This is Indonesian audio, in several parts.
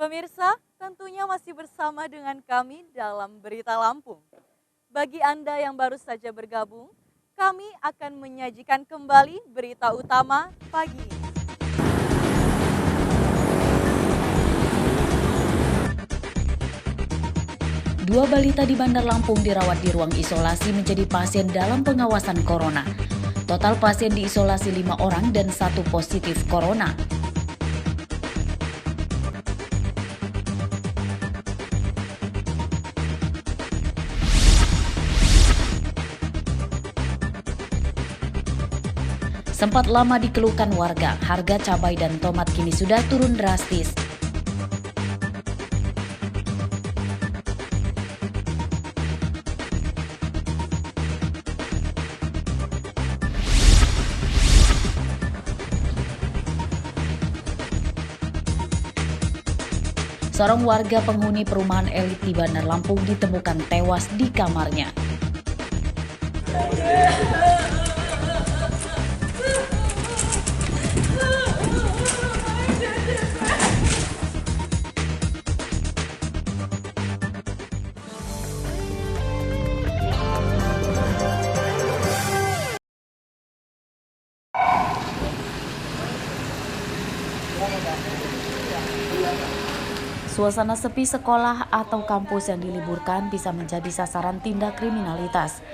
Pemirsa, tentunya masih bersama dengan kami dalam Berita Lampung. Bagi Anda yang baru saja bergabung, kami akan menyajikan kembali berita utama pagi ini. Dua balita di Bandar Lampung dirawat di ruang isolasi menjadi pasien dalam pengawasan corona. Total pasien diisolasi 5 orang dan 1 positif corona. Sempat lama dikeluhkan warga, harga cabai dan tomat kini sudah turun drastis. Seorang warga penghuni perumahan elit di Bandar Lampung ditemukan tewas di kamarnya. Suasana sepi sekolah atau kampus yang diliburkan bisa menjadi sasaran tindak kriminalitas.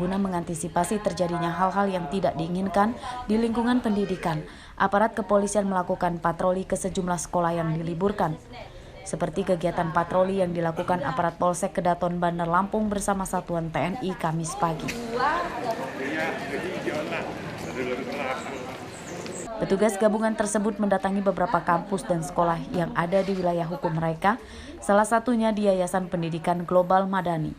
Guna mengantisipasi terjadinya hal-hal yang tidak diinginkan di lingkungan pendidikan, aparat kepolisian melakukan patroli ke sejumlah sekolah yang diliburkan. Seperti kegiatan patroli yang dilakukan aparat Polsek Kedaton Bandar Lampung bersama Satuan TNI Kamis pagi. Petugas gabungan tersebut mendatangi beberapa kampus dan sekolah yang ada di wilayah hukum mereka, salah satunya di Yayasan Pendidikan Global Madani.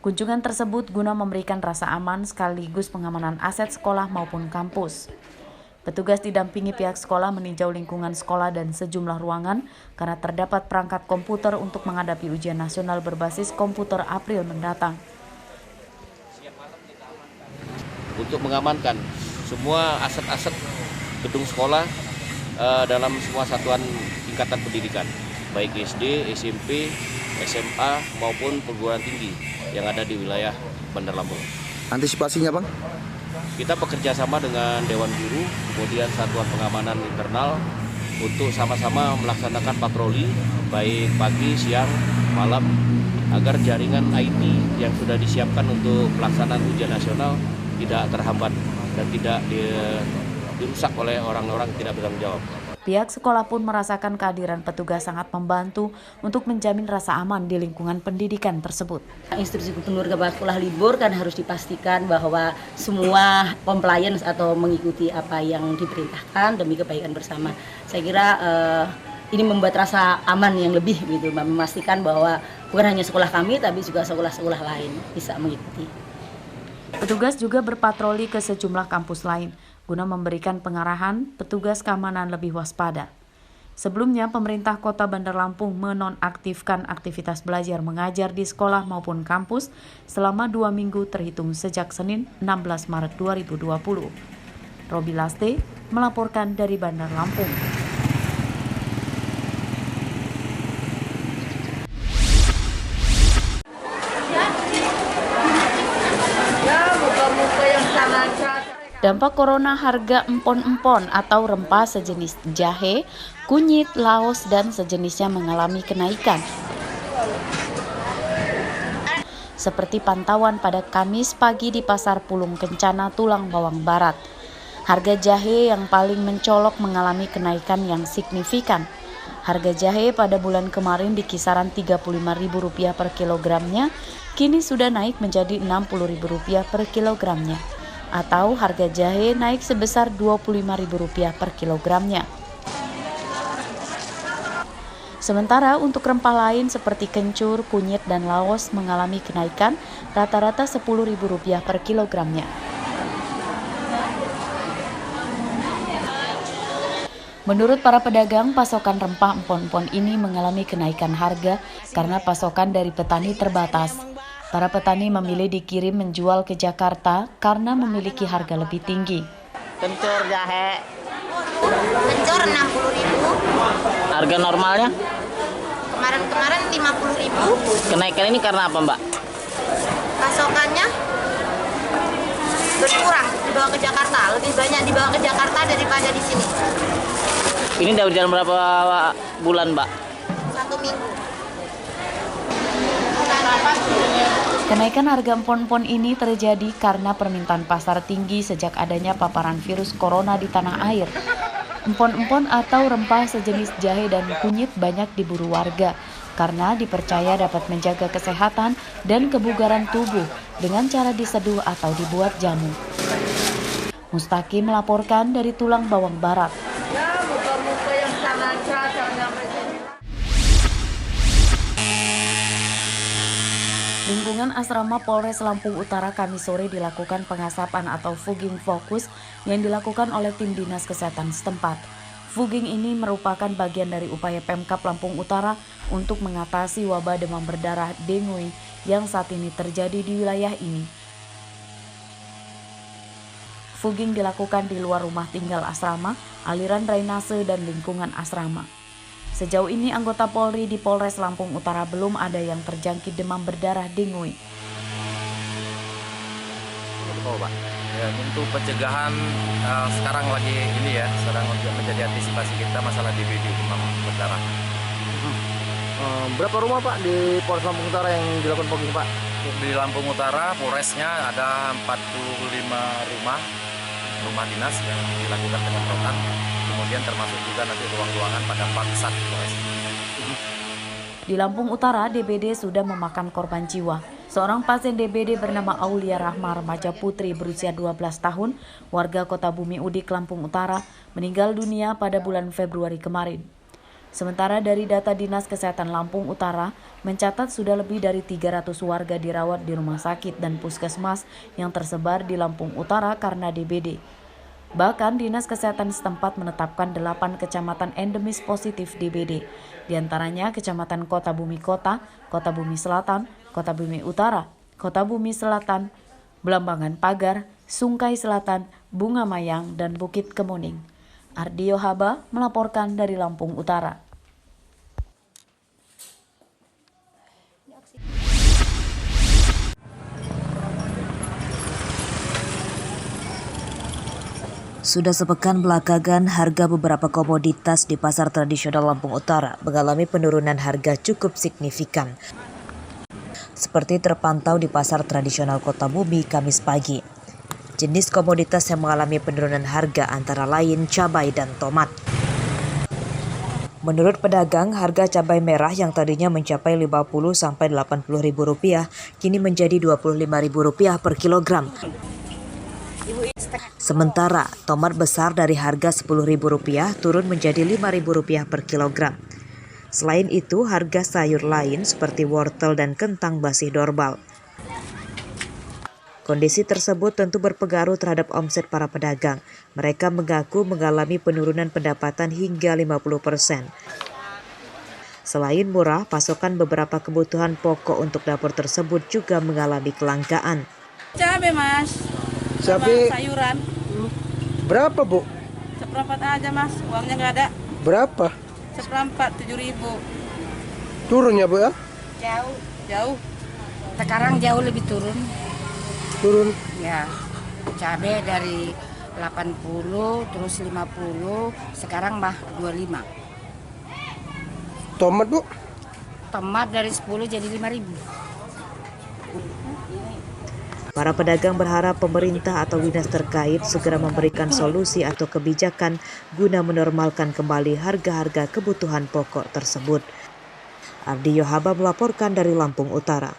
Kunjungan tersebut guna memberikan rasa aman sekaligus pengamanan aset sekolah maupun kampus. Petugas didampingi pihak sekolah meninjau lingkungan sekolah dan sejumlah ruangan karena terdapat perangkat komputer untuk menghadapi ujian nasional berbasis komputer April mendatang. Untuk mengamankan semua aset-aset gedung sekolah dalam semua satuan tingkatan pendidikan, baik SD, SMP, SMA maupun perguruan tinggi yang ada di wilayah Bandar Lampung. Antisipasinya, Bang? Kita bekerja sama dengan Dewan Guru, kemudian Satuan Pengamanan Internal untuk sama-sama melaksanakan patroli baik pagi, siang, malam agar jaringan IT yang sudah disiapkan untuk pelaksanaan ujian nasional tidak terhambat dan tidak dirusak oleh orang-orang yang tidak bertanggung jawab. Pihak sekolah pun merasakan kehadiran petugas sangat membantu untuk menjamin rasa aman di lingkungan pendidikan tersebut. Instruksi Gubernur Kepala Sekolah libur kan harus dipastikan bahwa semua compliance atau mengikuti apa yang diperintahkan demi kebaikan bersama. Saya kira ini membuat rasa aman yang lebih gitu, memastikan bahwa bukan hanya sekolah kami tapi juga sekolah-sekolah lain bisa mengikuti. Petugas juga berpatroli ke sejumlah kampus lain guna memberikan pengarahan petugas keamanan lebih waspada. Sebelumnya, pemerintah Kota Bandar Lampung menonaktifkan aktivitas belajar mengajar di sekolah maupun kampus selama 2 minggu terhitung sejak Senin 16 Maret 2020. Robi Laste melaporkan dari Bandar Lampung. Dampak corona, harga empon-empon atau rempah sejenis jahe, kunyit, laos, dan sejenisnya mengalami kenaikan. Seperti pantauan pada Kamis pagi di Pasar Pulung Kencana, Tulang Bawang Barat. Harga jahe yang paling mencolok mengalami kenaikan yang signifikan. Harga jahe pada bulan kemarin di kisaran Rp35.000 per kilogramnya, kini sudah naik menjadi Rp60.000 per kilogramnya. Atau harga jahe naik sebesar Rp25.000 per kilogramnya. Sementara untuk rempah lain seperti kencur, kunyit, dan laos mengalami kenaikan rata-rata Rp10.000 per kilogramnya. Menurut para pedagang, pasokan rempah empon-empon ini mengalami kenaikan harga karena pasokan dari petani terbatas. Para petani memilih dikirim menjual ke Jakarta karena memiliki harga lebih tinggi. Kencur jahe. Kencur 60.000. Harga normalnya? Kemarin 50.000. Kenaikan ini karena apa, Mbak? Pasokannya berkurang dibawa ke Jakarta, lebih banyak dibawa ke Jakarta daripada di sini. Ini udah berjalan berapa bulan, Mbak? 1 minggu. Kenaikan harga empon-empon ini terjadi karena permintaan pasar tinggi sejak adanya paparan virus corona di tanah air. Empon-empon atau rempah sejenis jahe dan kunyit banyak diburu warga karena dipercaya dapat menjaga kesehatan dan kebugaran tubuh dengan cara diseduh atau dibuat jamu. Mustaqim melaporkan dari Tulang Bawang Barat. Lingkungan asrama Polres Lampung Utara Kamis sore dilakukan pengasapan atau fogging fokus yang dilakukan oleh tim Dinas Kesehatan setempat. Fogging ini merupakan bagian dari upaya Pemkab Lampung Utara untuk mengatasi wabah demam berdarah dengue yang saat ini terjadi di wilayah ini. Fogging dilakukan di luar rumah tinggal asrama, aliran drainase, dan lingkungan asrama. Sejauh ini anggota Polri di Polres Lampung Utara belum ada yang terjangkit demam berdarah dengue. Oh, Pak. Ya, untuk pencegahan sekarang lagi ini ya, sedang menjadi antisipasi kita masalah DBD demam berdarah. Berapa rumah, Pak, di Polres Lampung Utara yang dilakukan fogging, Pak? Di Lampung Utara, Polresnya ada 45 rumah dinas yang dilakukan penyemprotan. Kemudian termasuk juga nanti ruang-ruangan pada Paksat Polres. Di Lampung Utara, DBD sudah memakan korban jiwa. Seorang pasien DBD bernama Aulia Rahma, remaja putri berusia 12 tahun, warga Kota Bumi Udik, Lampung Utara, meninggal dunia pada bulan Februari kemarin. Sementara dari data Dinas Kesehatan Lampung Utara, mencatat sudah lebih dari 300 warga dirawat di rumah sakit dan puskesmas yang tersebar di Lampung Utara karena DBD. Bahkan Dinas Kesehatan setempat menetapkan 8 kecamatan endemis positif DBD, diantaranya Kecamatan Kota Bumi Kota, Kota Bumi Selatan, Kota Bumi Utara, Kota Bumi Selatan, Belambangan Pagar, Sungkai Selatan, Bunga Mayang, dan Bukit Kemuning. Ardio Haba melaporkan dari Lampung Utara. Sudah sepekan belakangan, harga beberapa komoditas di pasar tradisional Lampung Utara mengalami penurunan harga cukup signifikan. Seperti terpantau di pasar tradisional Kota Bumi Kamis pagi. Jenis komoditas yang mengalami penurunan harga antara lain cabai dan tomat. Menurut pedagang, harga cabai merah yang tadinya mencapai Rp50-80.000 kini menjadi Rp25.000 per kilogram. Sementara tomat besar dari harga Rp10.000 turun menjadi Rp5.000 per kilogram. Selain itu, harga sayur lain seperti wortel dan kentang basi dorbal. Kondisi tersebut tentu berpengaruh terhadap omset para pedagang. Mereka mengaku mengalami penurunan pendapatan hingga 50%. Selain murah, pasokan beberapa kebutuhan pokok untuk dapur tersebut juga mengalami kelangkaan. Cabai, Mas. Cabai sayuran. Berapa, Bu? Seperempat aja, Mas. Uangnya nggak ada. Berapa? Seperempat 7.000. Turun ya, Bu ya? Jauh. Sekarang jauh lebih turun. Turun. Ya. Cabai dari 80 terus 50, sekarang mah 25. Tomat, Bu? Tomat dari 10 jadi 5.000. Para pedagang berharap pemerintah atau dinas terkait segera memberikan solusi atau kebijakan guna menormalkan kembali harga-harga kebutuhan pokok tersebut. Ardio Haba melaporkan dari Lampung Utara.